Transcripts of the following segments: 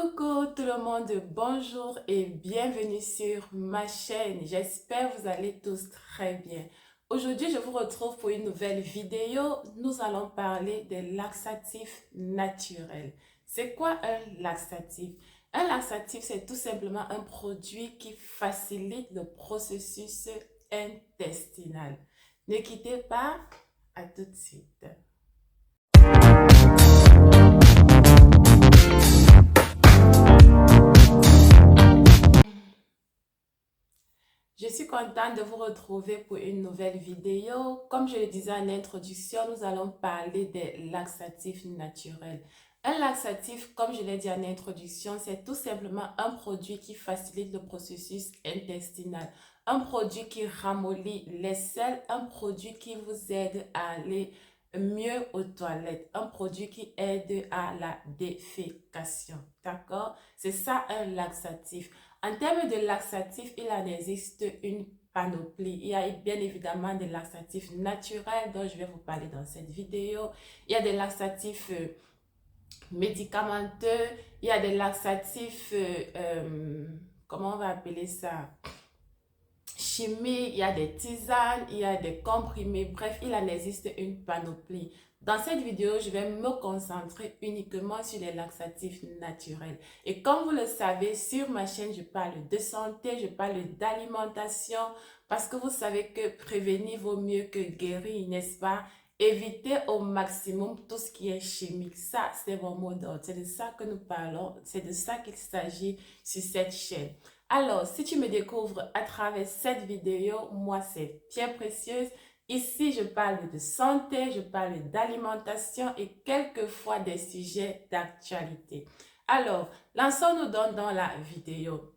Coucou tout le monde, bonjour et bienvenue sur ma chaîne. J'espère que vous allez tous très bien. Aujourd'hui, je vous retrouve pour une nouvelle vidéo. Nous allons parler des laxatifs naturels. C'est quoi un laxatif? Un laxatif, c'est tout simplement un produit qui facilite le processus intestinal. Ne quittez pas, à tout de suite. Je suis contente de vous retrouver pour une nouvelle vidéo. Comme je le disais en introduction, nous allons parler des laxatifs naturels. Un laxatif, comme je l'ai dit en introduction, c'est tout simplement un produit qui facilite le processus intestinal. Un produit qui ramollit les selles, un produit qui vous aide à aller mieux aux toilettes, un produit qui aide à la défécation. D'accord? C'est ça un laxatif. En termes de laxatifs, il en existe une panoplie. Il y a bien évidemment des laxatifs naturels dont je vais vous parler dans cette vidéo. Il y a des laxatifs médicamenteux. Il y a des laxatifs, comment on va appeler ça? Chimie, il y a des tisanes, il y a des comprimés. Bref, il en existe une panoplie. Dans cette vidéo, je vais me concentrer uniquement sur les laxatifs naturels. Et comme vous le savez, sur ma chaîne, je parle de santé, je parle d'alimentation, parce que vous savez que prévenir vaut mieux que guérir, n'est-ce pas? Évitez au maximum tout ce qui est chimique. Ça, c'est mon mot d'ordre. C'est de ça que nous parlons. C'est de ça qu'il s'agit sur cette chaîne. Alors, si tu me découvres à travers cette vidéo, moi, c'est Pierre Précieuse. Ici, je parle de santé, je parle d'alimentation et quelquefois des sujets d'actualité. Alors, lançons-nous dans la vidéo.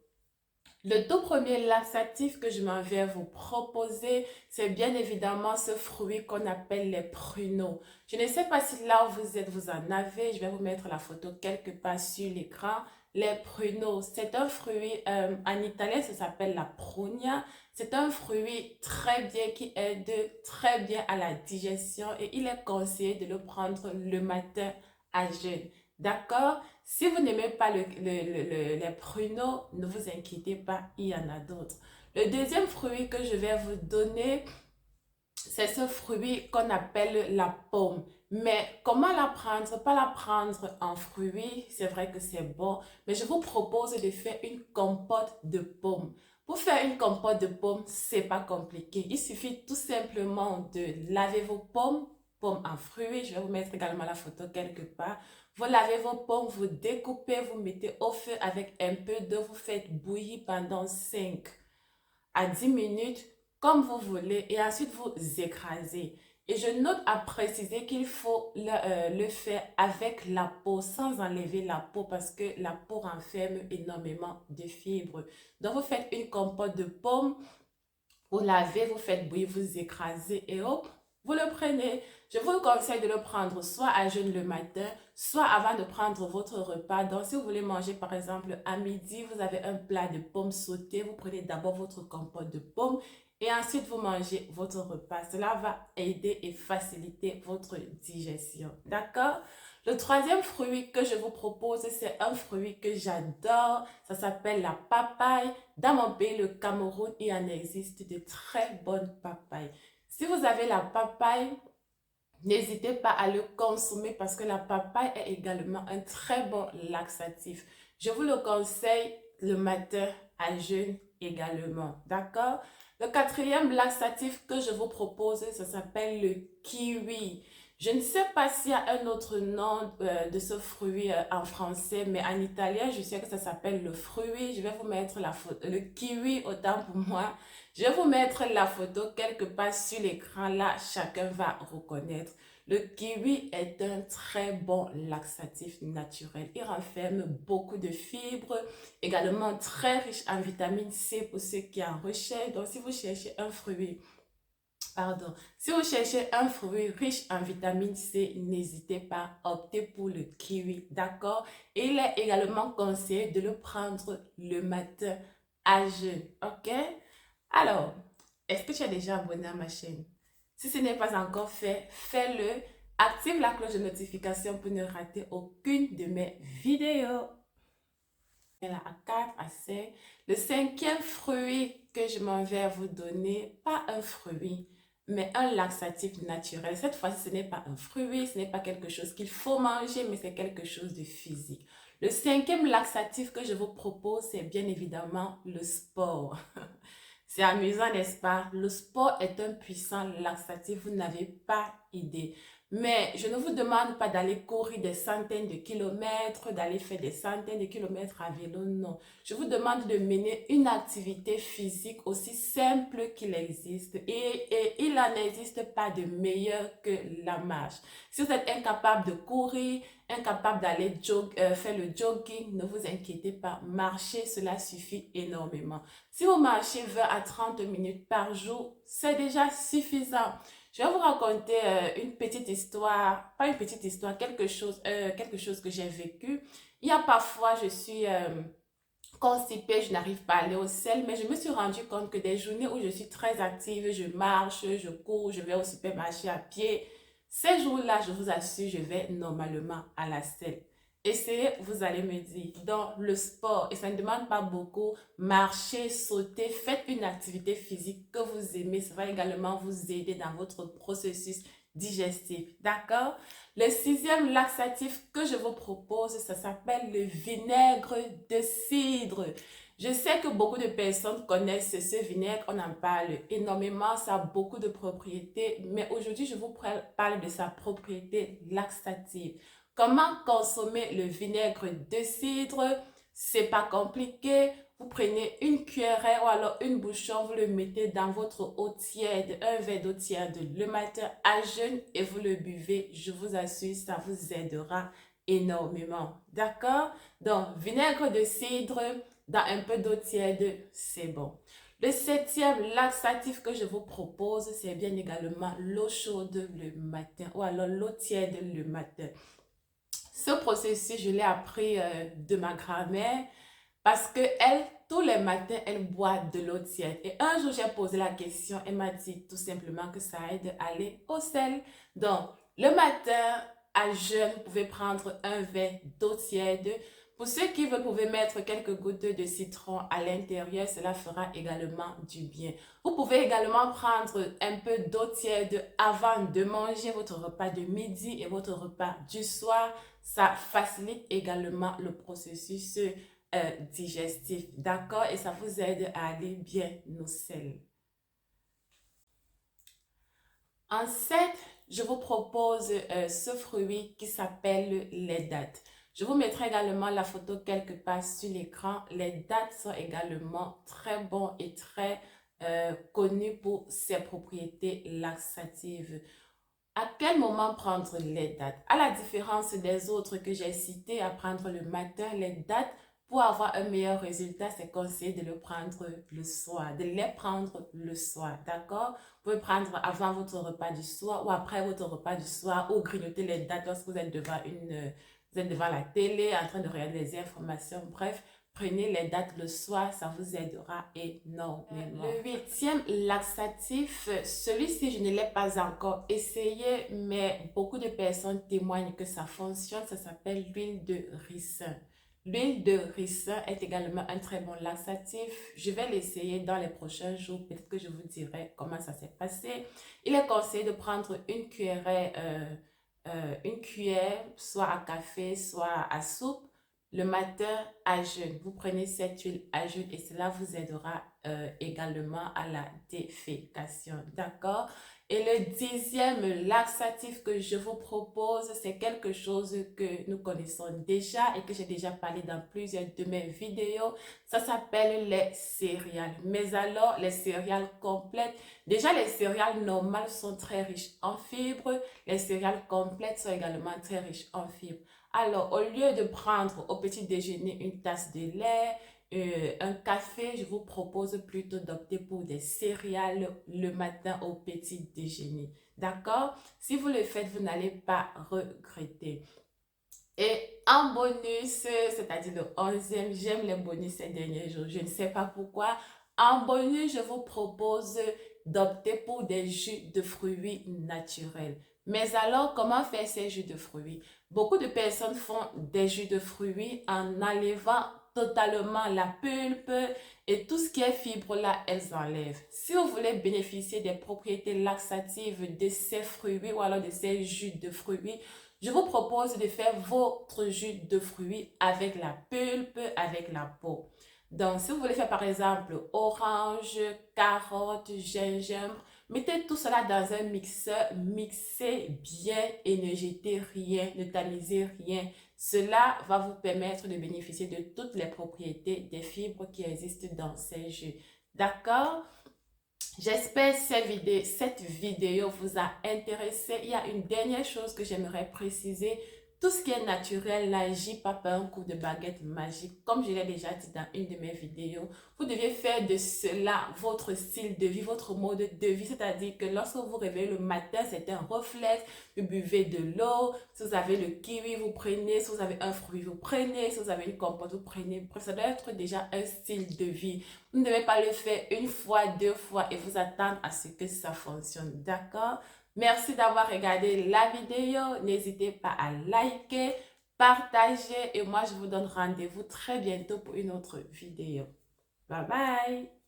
Le tout premier laxatif que je m'en vais vous proposer, c'est bien évidemment ce fruit qu'on appelle les pruneaux. Je ne sais pas si là où vous êtes, vous en avez. Je vais vous mettre la photo quelque part sur l'écran. Les pruneaux, c'est un fruit, en italien, ça s'appelle la prugna. C'est un fruit très bien qui aide très bien à la digestion et il est conseillé de le prendre le matin à jeûne. D'accord? Si vous n'aimez pas les pruneaux, ne vous inquiétez pas, il y en a d'autres. Le deuxième fruit que je vais vous donner, c'est ce fruit qu'on appelle la pomme. Mais comment la prendre? Pas la prendre en fruit, c'est vrai que c'est bon, mais je vous propose de faire une compote de pommes. Pour faire une compote de pommes, c'est pas compliqué. Il suffit tout simplement de laver vos pommes, pommes en fruits. Je vais vous mettre également la photo quelque part. Vous lavez vos pommes, vous découpez, vous mettez au feu avec un peu d'eau, vous faites bouillir pendant 5 à 10 minutes comme vous voulez et ensuite vous écrasez. Et je note à préciser qu'il faut le faire avec la peau, sans enlever la peau parce que la peau renferme énormément de fibres. Donc vous faites une compote de pommes, vous lavez, vous faites bouillir, vous écrasez et hop, vous le prenez. Je vous conseille de le prendre soit à jeûne le matin, soit avant de prendre votre repas. Donc, si vous voulez manger, par exemple, à midi, vous avez un plat de pommes sautées. Vous prenez d'abord votre compote de pommes et ensuite vous mangez votre repas. Cela va aider et faciliter votre digestion. D'accord? Le troisième fruit que je vous propose, c'est un fruit que j'adore. Ça s'appelle la papaye. Dans mon pays, le Cameroun, il en existe de très bonnes papayes. Si vous avez la papaye, n'hésitez pas à le consommer parce que la papaye est également un très bon laxatif. Je vous le conseille le matin à jeûne également. D'accord? Le quatrième laxatif que je vous propose, ça s'appelle le kiwi. Je ne sais pas s'il y a un autre nom de ce fruit en français, mais en italien, je sais que ça s'appelle le fruit. Je vais vous mettre la photo, le kiwi autant pour moi. Je vais vous mettre la photo quelque part sur l'écran. Là, chacun va reconnaître. Le kiwi est un très bon laxatif naturel. Il renferme beaucoup de fibres, également très riche en vitamine C pour ceux qui en recherchent. Donc, si vous cherchez un fruit, si vous cherchez un fruit riche en vitamine C, n'hésitez pas à opter pour le kiwi, d'accord? Et il est également conseillé de le prendre le matin à jeûne, ok? Alors, est-ce que tu es déjà abonné à ma chaîne? Si ce n'est pas encore fait, fais-le. Active la cloche de notification pour ne rater aucune de mes vidéos. là, à 4, à 5. Le cinquième fruit que je m'en vais vous donner, pas un fruit, mais un laxatif naturel. Cette fois-ci, ce n'est pas un fruit, ce n'est pas quelque chose qu'il faut manger, mais c'est quelque chose de physique. Le cinquième laxatif que je vous propose, c'est bien évidemment le sport. C'est amusant, n'est-ce pas? Le sport est un puissant laxatif, vous n'avez pas idée. Mais je ne vous demande pas d'aller courir des centaines de kilomètres, d'aller faire des centaines de kilomètres à vélo, non. Je vous demande de mener une activité physique aussi simple qu'il existe. Et il n'en existe pas de meilleur que la marche. Si vous êtes incapable de courir, incapable d'aller faire le jogging, ne vous inquiétez pas. Marcher, cela suffit énormément. Si vous marchez 20 à 30 minutes par jour, c'est déjà suffisant. Je vais vous raconter une petite histoire, pas une petite histoire, quelque chose que j'ai vécu. Il y a parfois, je suis constipée, je n'arrive pas à aller au sel, mais je me suis rendu compte que des journées où je suis très active, je marche, je cours, je vais au supermarché à pied, ces jours-là, je vous assure, je vais normalement à la selle. Essayez, vous allez me dire, dans le sport, et ça ne demande pas beaucoup, marchez, sautez, faites une activité physique que vous aimez, ça va également vous aider dans votre processus digestif, d'accord? Le sixième laxatif que je vous propose, ça s'appelle le vinaigre de cidre. Je sais que beaucoup de personnes connaissent ce vinaigre, on en parle énormément, ça a beaucoup de propriétés, mais aujourd'hui, je vous parle de sa propriété laxative. Comment consommer le vinaigre de cidre? C'est pas compliqué. Vous prenez une cuillerée ou alors une bouchon, vous le mettez dans votre eau tiède, un verre d'eau tiède le matin à jeun et vous le buvez. Je vous assure, ça vous aidera énormément. D'accord? Donc, vinaigre de cidre dans un peu d'eau tiède, c'est bon. Le septième laxatif que je vous propose, c'est bien également l'eau chaude le matin ou alors l'eau tiède le matin. Ce processus, je l'ai appris de ma grand-mère parce que elle, tous les matins, elle boit de l'eau tiède. Et un jour, j'ai posé la question, elle m'a dit tout simplement que ça aide à aller au sel. Donc, le matin, à jeun, vous pouvez prendre un verre d'eau tiède. Pour ceux qui veulent, vous pouvez mettre quelques gouttes de citron à l'intérieur, cela fera également du bien. Vous pouvez également prendre un peu d'eau tiède avant de manger votre repas de midi et votre repas du soir. Ça facilite également le processus digestif, d'accord? Et ça vous aide à aller bien au sel. En 7, je vous propose ce fruit qui s'appelle les dattes. Je vous mettrai également la photo quelque part sur l'écran. Les dattes sont également très bons et très connus pour ses propriétés laxatives. À quel moment prendre les dattes? À la différence des autres que j'ai cités, à prendre le matin, les dattes, pour avoir un meilleur résultat, c'est conseillé de le prendre le soir, de les prendre le soir, d'accord? Vous pouvez prendre avant votre repas du soir ou après votre repas du soir ou grignoter les dattes lorsque vous êtes vous êtes devant la télé en train de regarder les informations. Bref, prenez les dattes le soir, ça vous aidera énormément. Le huitième laxatif, celui-ci, je ne l'ai pas encore essayé, mais beaucoup de personnes témoignent que ça fonctionne. Ça s'appelle l'huile de ricin. L'huile de ricin est également un très bon laxatif. Je vais l'essayer dans les prochains jours. Peut-être que je vous dirai comment ça s'est passé. Il est conseillé de prendre une cuillère, soit à café, soit à soupe, le matin à jeun. Vous prenez cette huile à jeun et cela vous aidera également à la défécation. D'accord? Et le dixième laxatif que je vous propose, c'est quelque chose que nous connaissons déjà et que j'ai déjà parlé dans plusieurs de mes vidéos. Ça s'appelle les céréales. Mais alors, les céréales complètes, déjà les céréales normales sont très riches en fibres. Les céréales complètes sont également très riches en fibres. Alors, au lieu de prendre au petit déjeuner une tasse de lait, un café, je vous propose plutôt d'opter pour des céréales le matin au petit déjeuner. D'accord? Si vous le faites, vous n'allez pas regretter. Et en bonus, c'est-à-dire le 11e, j'aime les bonus ces derniers jours. Je ne sais pas pourquoi. En bonus, je vous propose d'opter pour des jus de fruits naturels. Mais alors, comment faire ces jus de fruits? Beaucoup de personnes font des jus de fruits en enlevant totalement la pulpe et tout ce qui est fibre là, elles enlèvent. Si vous voulez bénéficier des propriétés laxatives de ces fruits ou alors de ces jus de fruits, je vous propose de faire votre jus de fruits avec la pulpe, avec la peau. Donc, si vous voulez faire par exemple orange, carotte, gingembre, mettez tout cela dans un mixeur, mixez bien et ne jetez rien, ne tamisez rien. Cela va vous permettre de bénéficier de toutes les propriétés des fibres qui existent dans ces jus. D'accord? J'espère que cette vidéo vous a intéressé. Il y a une dernière chose que j'aimerais préciser. Tout ce qui est naturel n'agit pas par un coup de baguette magique. Comme je l'ai déjà dit dans une de mes vidéos, vous devez faire de cela votre style de vie, votre mode de vie. C'est-à-dire que lorsque vous vous réveillez le matin, c'est un réflexe. Vous buvez de l'eau. Si vous avez le kiwi, vous prenez. Si vous avez un fruit, vous prenez. Si vous avez une compote, vous prenez. Bref, ça doit être déjà un style de vie. Vous ne devez pas le faire une fois, deux fois et vous attendre à ce que ça fonctionne. D'accord? Merci d'avoir regardé la vidéo. N'hésitez pas à liker, partager et moi je vous donne rendez-vous très bientôt pour une autre vidéo. Bye bye!